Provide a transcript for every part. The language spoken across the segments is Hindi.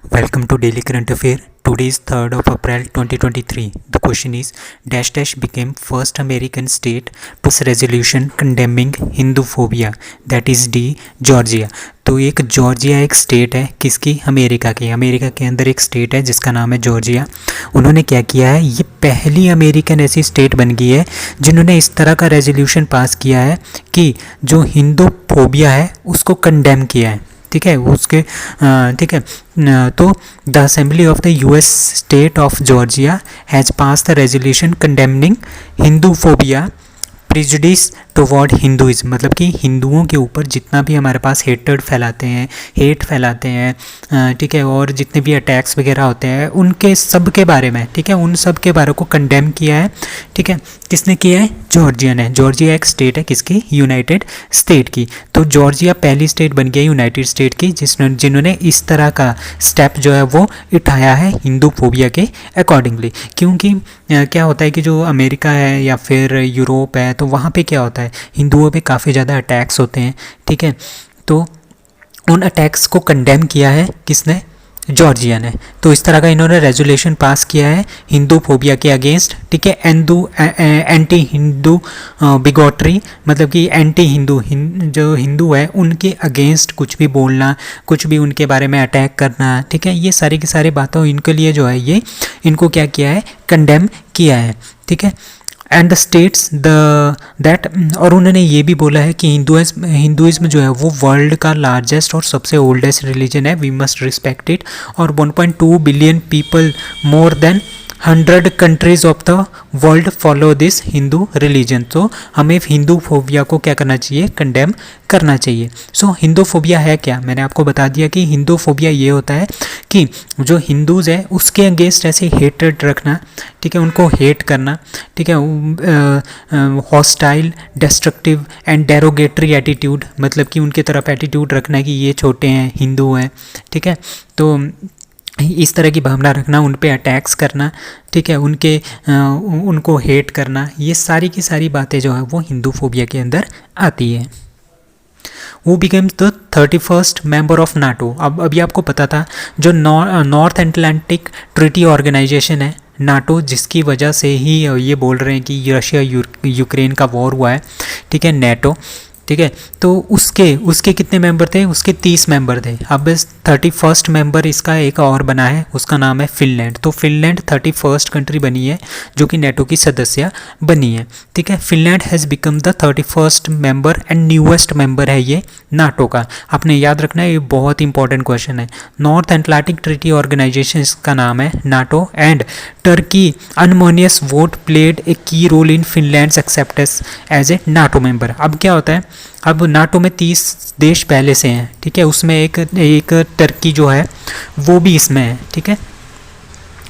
Welcome to Daily Current Affair. Today is 3rd of April 2023. The question is dash dash became first American state to pass resolution condemning Hinduphobia, that is D Georgia. तो एक जॉर्जिया एक स्टेट है किसकी, अमेरिका की. अमेरिका के अंदर एक स्टेट है जिसका नाम है जॉर्जिया. उन्होंने क्या किया है, ये पहली अमेरिकन ऐसी स्टेट बन गई है जिन्होंने इस तरह का रेजोल्यूशन पास किया है कि जो हिंदूफोबिया है उसको कंडेम किया है. ठीक है उसके ठीक है. तो the assembly of the US state of Georgia has pass the resolution condemning Hinduphobia prejudice toward Hinduism. मतलब कि हिंदुओं के ऊपर जितना भी हमारे पास हेट फैलाते हैं, ठीक है, और जितने भी अटैक्स वगैरह होते हैं उनके सब के बारे में, ठीक है, उन सब के बारे को कंडेम किया है. ठीक है, किसने किया है, जॉर्जिया ने. जॉर्जिया एक स्टेट है किसकी, यूनाइटेड स्टेट की. तो जॉर्जिया पहली स्टेट बन गई यूनाइटेड स्टेट की जिन्होंने इस तरह का स्टेप जो है वो उठाया है हिंदूफोबिया के अकॉर्डिंगली. क्योंकि क्या होता है कि जो अमेरिका है या फिर यूरोप है तो वहाँ पे क्या होता है, हिंदुओं पे काफ़ी ज़्यादा अटैक्स होते हैं. ठीक है, तो उन अटैक्स को कंडेम किया है किसने, जॉर्जिया ने. तो इस तरह का इन्होंने रेजोल्यूशन पास किया है हिंदूफोबिया के अगेंस्ट. ठीक है, एंटी हिंदू बिगोटरी, मतलब कि एंटी हिंदू जो हिंदू है उनके अगेंस्ट कुछ भी बोलना, कुछ भी उनके बारे में अटैक करना. ठीक है, ये सारी की सारी बातों इनके लिए जो है ये इनको क्या किया है, कंडेम किया है. ठीक है, एंड द स्टेट्स दैट, और उन्होंने ये भी बोला है कि हिंदुइज्म जो है वो वर्ल्ड का लार्जेस्ट और सबसे ओल्डेस्ट रिलीजन है, वी मस्ट रिस्पेक्ट इट. और 1.2 billion people, more than 100 countries of the world follow this Hindu religion. तो हमें हिंदूफोबिया को क्या करना चाहिए, कंडेम करना चाहिए. सो हिंदूफोबिया है क्या, मैंने आपको बता दिया कि हिंदूफोबिया ये होता है कि जो हिंदूज़ है उसके अगेंस्ट ऐसे हेटेड रखना. ठीक है, उनको हेट करना. ठीक है, hostile, destructive and derogatory attitude, मतलब कि उनके तरफ एटीट्यूड रखना कि ये छोटे हैं, हिंदू हैं. ठीक है, तो इस तरह की भावना रखना, उन पे अटैक्स करना. ठीक है, उनको हेट करना, ये सारी की सारी बातें जो है वो हिंदूफोबिया के अंदर आती है. वो became the 31st member of NATO. अब अभी आपको पता था जो नॉर्थ अटलांटिक ट्रीटी ऑर्गेनाइजेशन है नाटो, जिसकी वजह से ही ये बोल रहे हैं कि रशिया यूक्रेन का वॉर हुआ है. ठीक है, नेटो. ठीक है, तो उसके कितने मेंबर थे, उसके 30 मेंबर थे. अब 31st मेंबर इसका एक और बना है, उसका नाम है फिनलैंड. तो फिनलैंड 31st कंट्री बनी है जो कि नेटो की सदस्य बनी है. ठीक है, Finland has become the 31st member and newest member है ये नाटो का. आपने याद रखना है, ये बहुत इंपॉर्टेंट क्वेश्चन है. नॉर्थ अटलांटिक ट्रीटी ऑर्गेनाइजेशन का नाम है NATO, and Turkey unanimous vote played a key role in Finland's acceptance as a NATO member. अब क्या होता है, अब नाटो में 30 देश पहले से हैं. ठीक है, उसमें एक टर्की जो है वो भी इसमें है. ठीक है,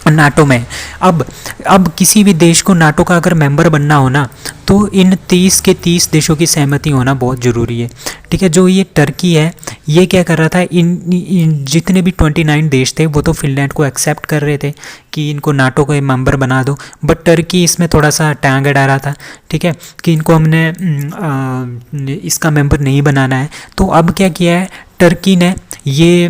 नाटो में. अब किसी भी देश को नाटो का अगर मेंबर बनना हो ना तो इन 30 के 30 देशों की सहमति होना बहुत ज़रूरी है. ठीक है, जो ये टर्की है ये क्या कर रहा था, इन जितने भी 29 देश थे वो तो फिनलैंड को एक्सेप्ट कर रहे थे कि इनको नाटो का मेंबर बना दो, बट टर्की इसमें थोड़ा सा टांग अड़ा रहा था. ठीक है, कि इनको हमने इसका मेंबर नहीं बनाना है. तो अब क्या किया है, टर्की ने ये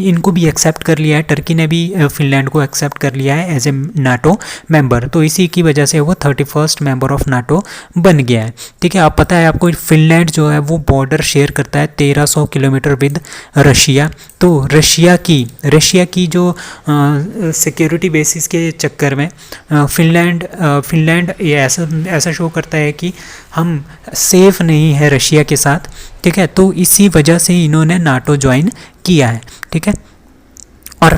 इनको भी एक्सेप्ट कर लिया है. टर्की ने भी फिनलैंड को एक्सेप्ट कर लिया है एज ए नाटो मेंबर. तो इसी की वजह से वो 31st मेंबर ऑफ नाटो बन गया है. ठीक है, आप पता है आपको फिनलैंड जो है वो बॉर्डर शेयर करता है 1300 किलोमीटर विद रशिया. तो रशिया की जो सिक्योरिटी बेसिस के चक्कर में फिनलैंड ये ऐसा शो करता है कि हम सेफ नहीं है रशिया के साथ. ठीक है, तो इसी वजह से इन्होंने नाटो ज्वाइन किया है. ठीक है, और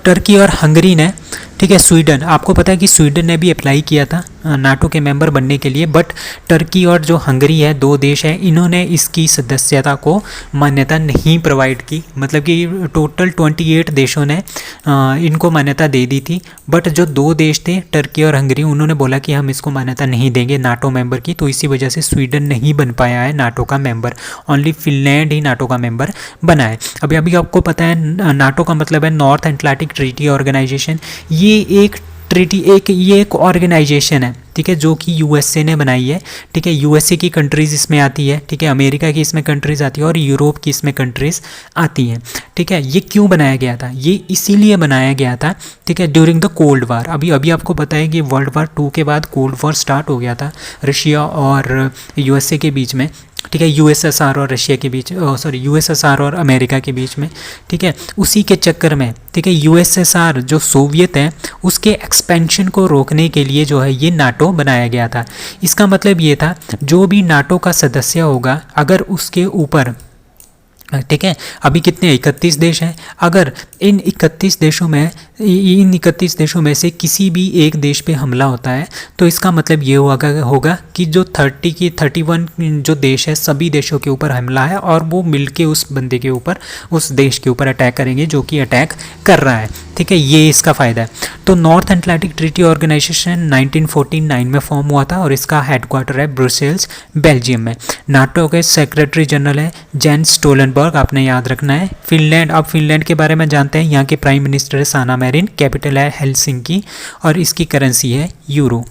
टर्की और हंगरी ने, ठीक है, स्वीडन, आपको पता है कि स्वीडन ने भी अप्लाई किया था नाटो के मेंबर बनने के लिए, बट टर्की और जो हंगरी है, दो देश हैं, इन्होंने इसकी सदस्यता को मान्यता नहीं प्रोवाइड की. मतलब कि टोटल 28 देशों ने इनको मान्यता दे दी थी, बट जो दो देश थे टर्की और हंगरी, उन्होंने बोला कि हम इसको मान्यता नहीं देंगे नाटो मेंबर की. तो इसी वजह से स्वीडन नहीं बन पाया है नाटो का मेंबर, ओनली फिनलैंड ही नाटो का मेंबर बना है. अभी आपको पता है नाटो का मतलब है नॉर्थ अटलांटिक ट्रीटी ऑर्गेनाइजेशन. ये एक ट्रीटी ये एक ऑर्गेनाइजेशन है, ठीक है, जो कि यूएसए ने बनाई है, ठीक है। यूएसए की कंट्रीज़ इसमें आती है, ठीक है, अमेरिका की इसमें कंट्रीज़ आती है और यूरोप की इसमें कंट्रीज़ आती हैं, ठीक है। ये क्यों बनाया गया था? ये इसीलिए बनाया गया था, ठीक है, ड्यूरिंग द कोल्ड वार। अभी आपको पता है कि वर्ल्ड वार 2 के बाद कोल्ड वार स्टार्ट हो गया था रशिया और यूएसए के बीच में, ठीक है, यूएसएसआर और रशिया के बीच, सॉरी यूएसएसआर और अमेरिका के बीच में, ठीक है। उसी के चक्कर में, ठीक है, यूएसएसआर जो सोवियत है उसके एक्सपेंशन को रोकने के लिए जो है ये नाटो बनाया गया था। इसका मतलब ये था जो भी नाटो का सदस्य होगा, अगर उसके ऊपर, ठीक है, अभी कितने 31 देश हैं, अगर इन 31 देशों में से किसी भी एक देश पे हमला होता है तो इसका मतलब ये होगा कि जो 31 जो देश है सभी देशों के ऊपर हमला है और वो मिलके उस बंदे के ऊपर, उस देश के ऊपर अटैक करेंगे जो कि अटैक कर रहा है, ठीक है। ये इसका फ़ायदा है। तो नॉर्थ अटलांटिक ट्रीटी ऑर्गेनाइजेशन 1949 में फॉर्म हुआ था और इसका हेडक्वार्टर है ब्रुसेल्स, बेल्जियम में। नाटो के सेक्रेटरी जनरल है जेंस स्टोलनबर्ग, आपने याद रखना है। फिनलैंड, अब फिनलैंड के बारे में जानते हैं। यहाँ के प्राइम मिनिस्टर है साना मैरिन, कैपिटल है हेलसिंकी और इसकी करेंसी है euro.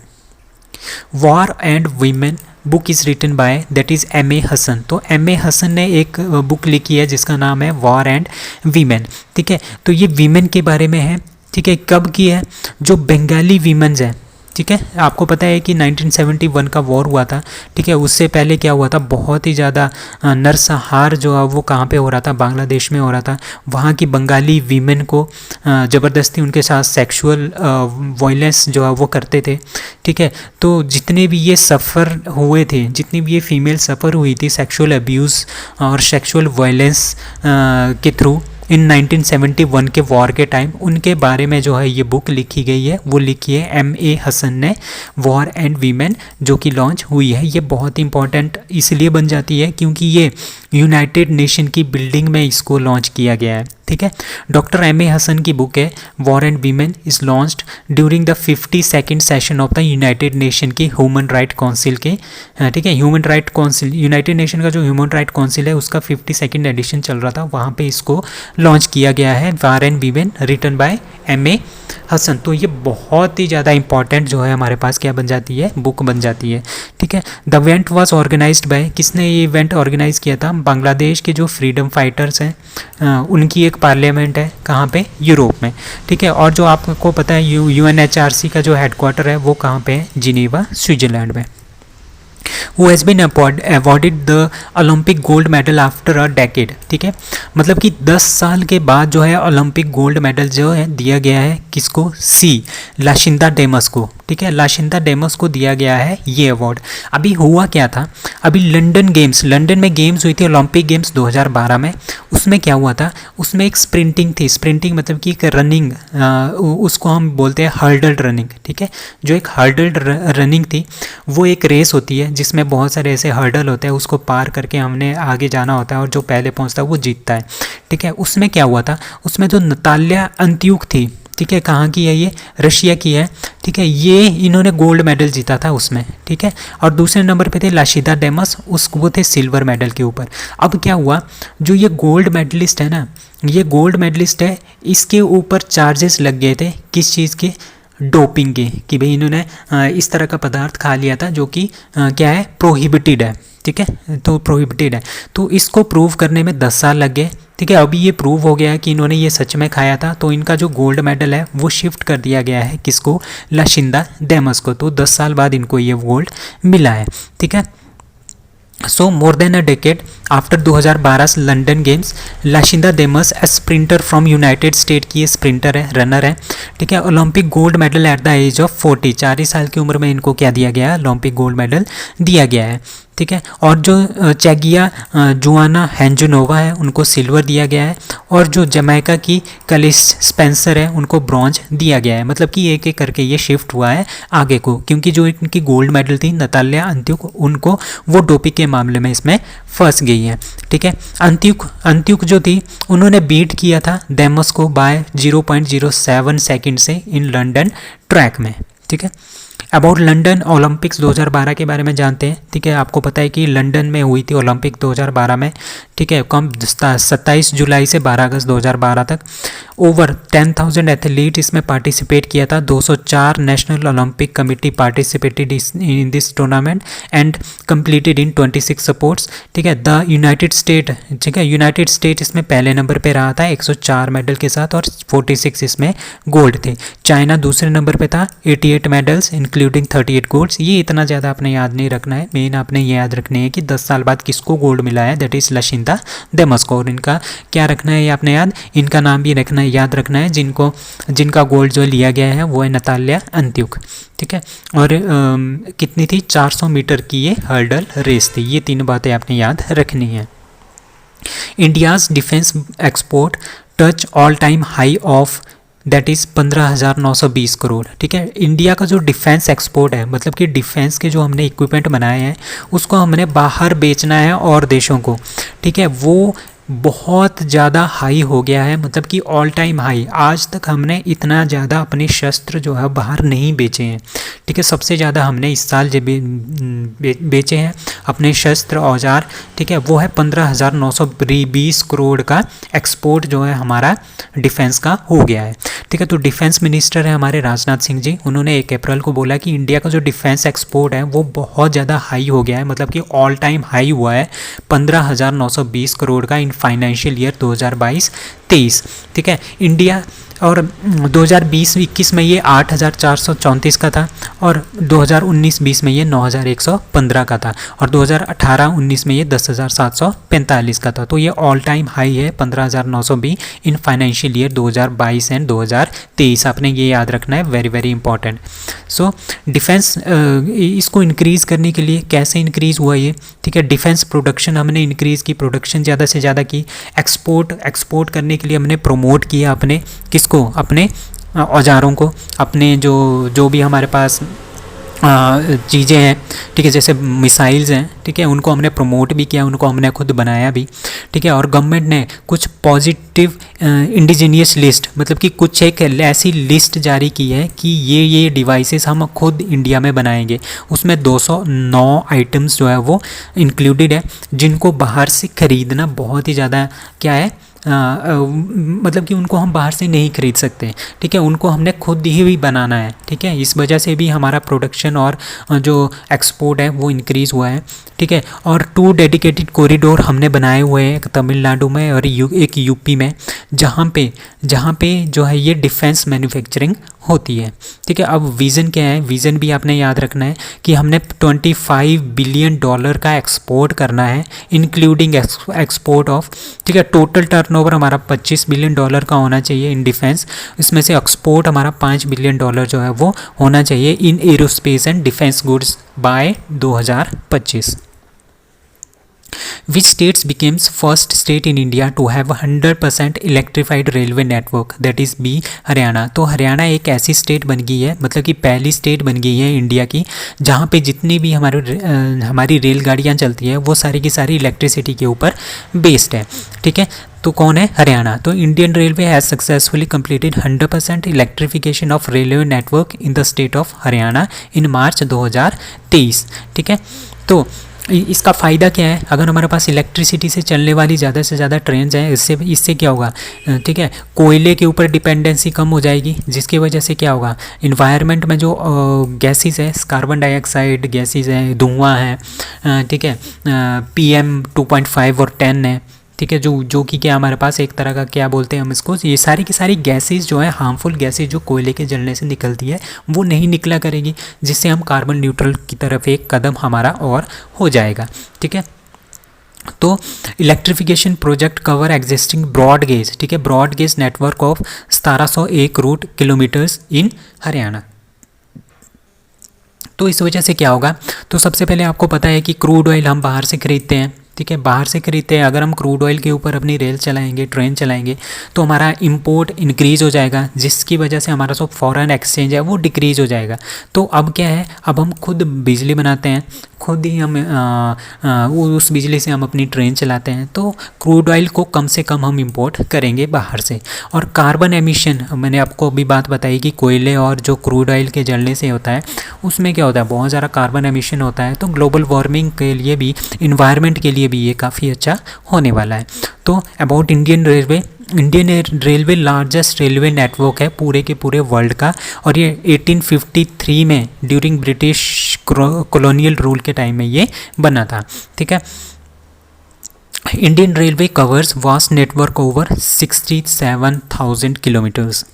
War and women book is written by that is M.A. Hasan. तो M.A. हसन ने एक बुक लिखी है जिसका नाम है वॉर एंड वीमेन, ठीक है। तो ये वीमेन के बारे में है, ठीक है। कब की है? जो बंगाली वीमेंस है, ठीक है। आपको पता है कि 1971 का वॉर हुआ था, ठीक है। उससे पहले क्या हुआ था, बहुत ही ज़्यादा नरसंहार जो है वो कहाँ पे हो रहा था, बांग्लादेश में हो रहा था। वहाँ की बंगाली वीमेन को ज़बरदस्ती उनके साथ सेक्सुअल वायलेंस जो है वो करते थे, ठीक है। तो जितने भी ये सफ़र हुए थे, जितनी भी ये फीमेल सफ़र हुई थी सेक्सुअल अब्यूज़ और सेक्सुअल वायलेंस के थ्रू इन 1971 के वॉर के टाइम, उनके बारे में जो है ये बुक लिखी गई है। वो लिखी है M.A. हसन ने, वॉर एंड वीमेन, जो कि लॉन्च हुई है। ये बहुत इंपॉर्टेंट इसलिए बन जाती है क्योंकि ये यूनाइटेड नेशन की बिल्डिंग में इसको लॉन्च किया गया है, ठीक है। Doctor M.A. हसन की बुक है war and women is launched during the 52nd session of the United nation की ह्यूमन राइट काउंसिल के, ठीक है। Human right council, United nation का जो ह्यूमन राइट काउंसिल है उसका 52nd एडिशन चल रहा था, वहाँ पे इसको लॉन्च किया गया है war and women, written by M.A. Hasan. तो ये बहुत ही ज़्यादा इंपॉर्टेंट जो है हमारे पास क्या बन जाती है, बुक बन जाती है, ठीक है। The event was organised by, किसने ये इवेंट ऑर्गेनाइज किया था? बांग्लादेश के जो फ्रीडम फाइटर्स हैं उनकी एक पार्लियामेंट है, कहाँ पे? यूरोप में, ठीक है। और जो आपको पता है UNHRC का जो हेडक्वार्टर है वो कहाँ पे है? जिनेवा, स्विट्ज़रलैंड में। Who has been awarded the Olympic gold medal after a decade, ठीक है। मतलब कि 10 साल के बाद जो है ओलंपिक गोल्ड मेडल जो है दिया गया है किसको? लाशिंदा डेमस को, ठीक है। लाशिंदा डेमस को दिया गया है ये अवार्ड। अभी हुआ क्या था, अभी लंदन में गेम्स हुई थी, ओलंपिक गेम्स 2012 में। उसमें क्या हुआ था, उसमें एक स्प्रिंटिंग थी। स्प्रिंटिंग मतलब कि एक रनिंग, उसको हम बोलते हैं हर्डल्ड रनिंग, ठीक है। जो एक हर्डल्ड रनिंग थी वो एक रेस होती है जिसमें बहुत सारे ऐसे हर्डल होते हैं, उसको पार करके हमने आगे जाना होता है और जो पहले पहुंचता है वो जीतता है, ठीक है। उसमें क्या हुआ था, उसमें जो नताल्या अंत्युक थी, ठीक है, कहाँ की है ये? रशिया की है, ठीक है। ये इन्होंने गोल्ड मेडल जीता था उसमें, ठीक है। और दूसरे नंबर पे थे लाशिदा डेमस, वो थे सिल्वर मेडल के ऊपर। अब क्या हुआ, जो ये गोल्ड मेडलिस्ट है ना, ये गोल्ड मेडलिस्ट है, इसके ऊपर चार्जेस लग गए थे, किस चीज़ के? डोपिंग के, कि भाई इन्होंने इस तरह का पदार्थ खा लिया था जो कि क्या है? प्रोहिबिटेड है, ठीक है। तो प्रोहिबिटेड है, तो इसको प्रूव करने में 10 साल लग गए, ठीक है। अभी ये प्रूव हो गया है कि इन्होंने ये सच में खाया था, तो इनका जो गोल्ड मेडल है वो शिफ्ट कर दिया गया है किसको? लाशिंदा डेमस को। तो 10 साल बाद इनको ये गोल्ड मिला है, ठीक है। So more than a decade after 2012 London Games, Lashinda Demus a sprinter from United State की ये स्प्रिंटर है, रनर है, ठीक है। Olympic gold medal at the age of 40, 40 साल की उम्र में इनको क्या दिया गया है? ओलंपिक गोल्ड मेडल दिया गया है, ठीक है। और जो चेगिया जुआना हैंजुनोवा है उनको सिल्वर दिया गया है, और जो जमैका की कलिस स्पेंसर है उनको ब्रॉन्ज दिया गया है। मतलब कि एक एक करके ये शिफ्ट हुआ है आगे को, क्योंकि जो इनकी गोल्ड मेडल थी नताल्या अंत्युक, उनको वो डोपिंग के मामले में इसमें फंस गई है, ठीक है। अंत्युक जो थी उन्होंने बीट किया था डेमस को बाय 0.07 सेकेंड से इन लंदन ट्रैक में, ठीक है। अबाउट लंदन ओलंपिक्स 2012 के बारे में जानते हैं। ठीक है, आपको पता है कि लंदन में हुई थी ओलंपिक 2012 में। ठीक है, कम 27 जुलाई से 12 अगस्त 2012 तक। ओवर 10,000 एथलीट इसमें पार्टिसिपेट किया था। 204 national Olympic committee participated in this tournament and completed in 26 sports. ठीक है, द यूनाइटेड स्टेट, ठीक है, यूनाइटेड स्टेट इसमें पहले नंबर पे रहा था 104 मेडल के साथ और 46 इसमें गोल्ड थे। चाइना दूसरे नंबर पे था 88 मेडल्स इंक्लूडिंग 38 गोल्ड्स। ये इतना ज़्यादा आपने याद नहीं रखना है, मेन आपने ये याद रखने है कि 10 साल बाद किसको गोल्ड मिला है, दैट इज़ लशिंदा देमस्को। और इनका क्या रखना है ये आपने याद, इनका नाम भी रखना है, याद रखना है, जिनका गोल्ड जो लिया गया है वो है नताल्या अंत्युक। ठीक है, और कितनी थी, 400 मीटर की ये हर्डल रेस थी। ये 3 बातें आपने याद रखनी है। India's defence export touch all time high of that is 15,920 crore. ठीक है, इंडिया का जो डिफेंस एक्सपोर्ट है, मतलब कि डिफेंस के जो हमने इक्विपमेंट बनाए हैं उसको हमने बाहर बेचना है और देशों को। ठीक है, वो बहुत ज़्यादा हाई हो गया है, मतलब कि ऑल टाइम हाई। आज तक हमने इतना ज़्यादा अपने शस्त्र जो है बाहर नहीं बेचे हैं। ठीक है, सबसे ज़्यादा हमने इस साल जो बेचे हैं अपने शस्त्र औजार, ठीक है, वो है 15,920 करोड़ का एक्सपोर्ट जो है हमारा डिफेंस का हो गया है। ठीक है, तो डिफेंस मिनिस्टर है हमारे राजनाथ सिंह जी, उन्होंने 1 अप्रैल को बोला कि इंडिया का जो डिफेंस एक्सपोर्ट है वो बहुत ज़्यादा हाई हो गया है, मतलब कि ऑल टाइम हाई हुआ है 15,920 करोड़ का इन फाइनेंशियल ईयर 2022-23। ठीक है, इंडिया और 2020-21 में ये 8,434 का था और 2019-20 में ये 9,115 का था और 2018-19 में ये 10,745 का था। तो ये ऑल टाइम हाई है 15,920 इन फाइनेंशियल ईयर 2022 एंड 2023। आपने ये याद रखना है, very very important. So defence इसको इंक्रीज़ करने के लिए कैसे इंक्रीज़ हुआ ये, ठीक है, डिफेंस प्रोडक्शन हमने इंक्रीज़ की, प्रोडक्शन ज़्यादा से ज़्यादा की। एक्सपोर्ट करने के लिए हमने प्रमोट किया अपने किसको, अपने औजारों को, अपने जो भी हमारे पास चीज़ें हैं, ठीक है, जैसे मिसाइल्स हैं, ठीक है, उनको हमने प्रमोट भी किया, उनको हमने खुद बनाया भी। ठीक है, और गवर्नमेंट ने कुछ पॉजिटिव इंडिजीनियस लिस्ट, मतलब कि कुछ एक ऐसी लिस्ट जारी की है कि ये डिवाइसेस हम खुद इंडिया में बनाएंगे। उसमें 209 आइटम्स जो है वो इंक्लूडेड है, जिनको बाहर से ख़रीदना बहुत ही ज़्यादा क्या है, मतलब कि उनको हम बाहर से नहीं खरीद सकते। ठीक है, उनको हमने खुद ही भी बनाना है। ठीक है, इस वजह से भी हमारा प्रोडक्शन और जो एक्सपोर्ट है वो इंक्रीज़ हुआ है। ठीक है, और 2 डेडिकेटेड कॉरिडोर हमने बनाए हुए हैं, एक तमिलनाडु में और एक यूपी में, जहाँ पे जो है ये डिफेंस मैन्युफैक्चरिंग होती है। ठीक है, अब विज़न क्या है, विज़न भी आपने याद रखना है कि हमने $25 बिलियन का एक्सपोर्ट करना है, इंक्लूडिंग एक्सपोर्ट ऑफ, ठीक है, टोटल टर्नओवर हमारा $25 बिलियन का होना चाहिए इन डिफेंस। इसमें से एक्सपोर्ट हमारा $5 बिलियन जो है वो होना चाहिए in aerospace and defence goods by 2025। Which states becomes first state in India to have 100% electrified railway network, that is B Haryana. तो हरियाणा एक ऐसी स्टेट बन गई है, मतलब कि पहली स्टेट बन गई है इंडिया की जहाँ पे जितनी भी हमारी रेलगाड़ियाँ चलती है वो सारी की सारी इलेक्ट्रिसिटी के ऊपर बेस्ड है। ठीक है, तो कौन है, हरियाणा। तो Indian Railway has successfully completed 100% electrification of railway network in the state of Haryana in March 2023। ठीक है, तो इसका फ़ायदा क्या है, अगर हमारे पास इलेक्ट्रिसिटी से चलने वाली ज़्यादा से ज़्यादा ट्रेन हैं, इससे क्या होगा, ठीक है, कोयले के ऊपर डिपेंडेंसी कम हो जाएगी, जिसकी वजह से क्या होगा, इन्वायरमेंट में जो गैसेस है, कार्बन डाइऑक्साइड गैसेस है, धुआं है, ठीक है, PM 2.5 और 10 है, ठीक है, जो कि क्या हमारे पास एक तरह का क्या बोलते हैं हम इसको, ये सारी की सारी गैसेस जो है, हार्मफुल गैसेस जो कोयले के जलने से निकलती है वो नहीं निकला करेगी, जिससे हम कार्बन न्यूट्रल की तरफ एक कदम हमारा और हो जाएगा। ठीक है, तो electrification project cover existing broad gauge, ठीक है, broad gauge network of 1701 route kilometres in Haryana. तो इस वजह से क्या होगा, तो सबसे पहले आपको पता है कि क्रूड ऑयल हम बाहर से खरीदते हैं। ठीक है, बाहर से खरीदते हैं, अगर हम क्रूड ऑयल के ऊपर अपनी रेल चलाएंगे, ट्रेन चलाएंगे, तो हमारा इंपोर्ट इंक्रीज़ हो जाएगा, जिसकी वजह से हमारा जो फॉरेन एक्सचेंज है वो डिक्रीज़ हो जाएगा। तो अब क्या है, अब हम खुद बिजली बनाते हैं, खुद ही हम उस बिजली से हम अपनी ट्रेन चलाते हैं। तो क्रूड ऑयल को कम से कम हम इंपोर्ट करेंगे बाहर से। और कार्बन एमिशन, मैंने आपको अभी बात बताई कि कोयले और जो क्रूड ऑयल के जलने से होता है उसमें क्या होता है, बहुत ज़्यादा कार्बन एमिशन होता है। तो ग्लोबल वार्मिंग के लिए भी, इन्वायरमेंट के लिए भी ये काफ़ी अच्छा होने वाला है। तो about Indian railway, Indian railway largest railway network है पूरे के पूरे वर्ल्ड का, और ये 1853 में ड्यूरिंग ब्रिटिश कॉलोनियल रूल के टाइम में ये बना था। ठीक है। Indian railway covers vast network over 67,000 kilometres.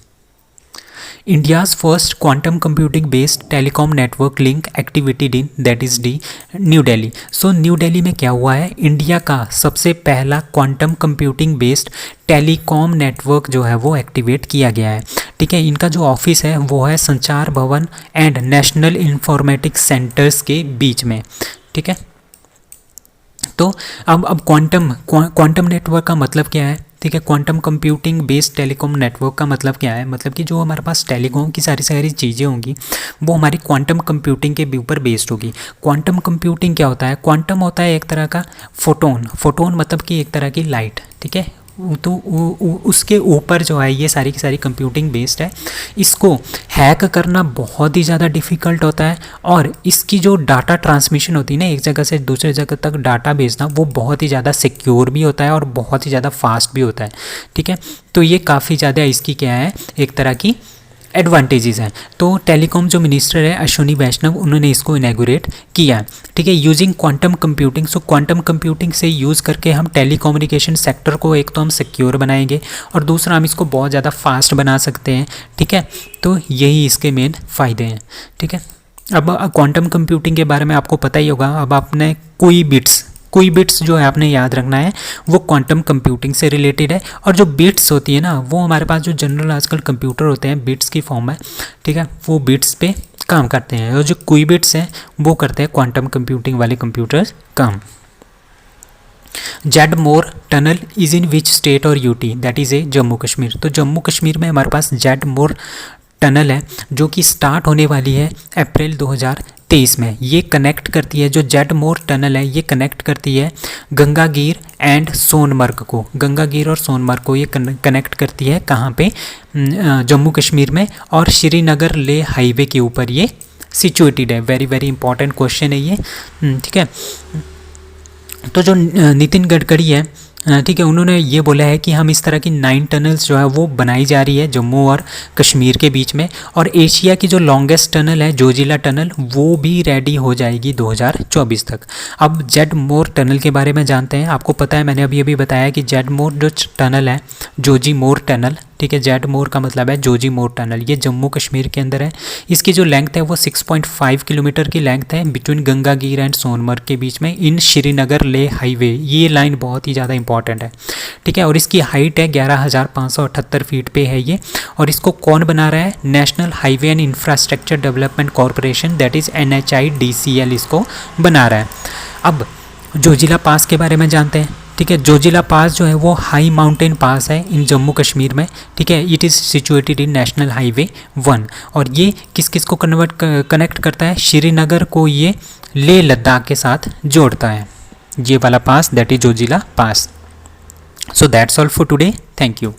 India's first quantum computing based telecom network link activated in that is the new Delhi. So new Delhi में क्या हुआ है, इंडिया का सबसे पहला quantum computing based telecom network जो है वो एक्टिवेट किया गया है। ठीक है। इनका जो ऑफिस है वो है संचार भवन एंड नेशनल इंफॉर्मेटिक्स सेंटर्स के बीच में। ठीक है। तो अब क्वांटम नेटवर्क का मतलब क्या है। ठीक है। Quantum computing based telecom network का मतलब क्या है, मतलब कि जो हमारे पास टेलीकॉम की सारी चीज़ें होंगी वो हमारी क्वांटम कंप्यूटिंग के ऊपर बेस्ड होगी। क्वांटम कंप्यूटिंग क्या होता है, क्वांटम होता है एक तरह का फोटोन मतलब कि एक तरह की लाइट। ठीक है। तो उसके ऊपर जो है ये सारी की सारी कंप्यूटिंग बेस्ड है। इसको हैक करना बहुत ही ज़्यादा डिफ़िकल्ट होता है, और इसकी जो डाटा ट्रांसमिशन होती है ना, एक जगह से दूसरे जगह तक डाटा भेजना, वो बहुत ही ज़्यादा सिक्योर भी होता है और बहुत ही ज़्यादा फास्ट भी होता है। ठीक है। तो ये काफ़ी ज़्यादा इसकी क्या है, एक तरह की एडवांटेजेस हैं। तो टेलीकॉम जो मिनिस्टर है अश्विनी वैष्णव, उन्होंने इसको इनैगोरेट किया। ठीक है। यूजिंग क्वांटम कंप्यूटिंग, सो क्वांटम कंप्यूटिंग से यूज़ करके हम टेलीकम्युनिकेशन सेक्टर को एक तो हम सिक्योर बनाएंगे और दूसरा हम इसको बहुत ज़्यादा फास्ट बना सकते हैं। ठीक है। तो यही इसके मेन फ़ायदे हैं। ठीक है। अब क्वांटम कंप्यूटिंग के बारे में आपको पता ही होगा। अब आपने कोई बिट्स जो है आपने याद रखना है, वो क्वांटम कंप्यूटिंग से रिलेटेड है। और जो बिट्स होती है ना, वो हमारे पास जो जनरल आजकल कंप्यूटर होते हैं बिट्स की फॉर्म में। ठीक है। वो बिट्स पे काम करते हैं, और जो कोई बिट्स हैं वो करते हैं क्वांटम कंप्यूटिंग वाले कंप्यूटर्स काम। Z Morh tunnel is in which state और UT, that is a Jammu Kashmir. तो जम्मू कश्मीर में हमारे पास जेडमोर टनल है जो कि स्टार्ट होने वाली है अप्रैल 2023 में। ये कनेक्ट करती है, जो जेडमोर टनल है ये कनेक्ट करती है गंगागीर एंड सोनमर्ग को। गंगागीर और सोनमर्ग को ये कनेक्ट करती है कहाँ पे, जम्मू कश्मीर में, और श्रीनगर ले हाईवे के ऊपर ये सिचुएटेड है। वेरी वेरी इंपॉर्टेंट क्वेश्चन है ये। ठीक है। तो जो नितिन गडकरी है, ठीक है, उन्होंने ये बोला है कि हम इस तरह की 9 टनल्स जो है वो बनाई जा रही है जम्मू और कश्मीर के बीच में, और एशिया की जो लॉन्गेस्ट टनल है जोजिला टनल, वो भी रेडी हो जाएगी 2024 तक। अब जेडमोर टनल के बारे में जानते हैं। आपको पता है, मैंने अभी बताया कि जेडमोर जो टनल है, जोजीमोर टनल, ठीक है, जेडमोर का मतलब है जोजीमोर टनल, ये जम्मू कश्मीर के अंदर है। इसकी जो लेंथ है वो 6.5 किलोमीटर की लेंथ है बिटवीन गंगागीर एंड सोनमर्ग के बीच में इन श्रीनगर ले हाईवे। ये लाइन बहुत ही ज़्यादा इंपॉर्टेंट है। ठीक है। और इसकी हाइट है 11,578 फीट पे है ये। और इसको कौन बना रहा है, national highway and infrastructure development corporation, that is NHIDCL इसको बना रहा है। अब जोजिला पास के बारे में जानते हैं। ठीक है। जोजिला पास जो है वो हाई माउंटेन पास है इन जम्मू कश्मीर में। ठीक है। It is situated in national highway 1, और ये किस किस को कनेक्ट करता है, श्रीनगर को ये लेह लद्दाख के साथ जोड़ता है, ये वाला pass, that is Zojila pass. So that's all for today. Thank you.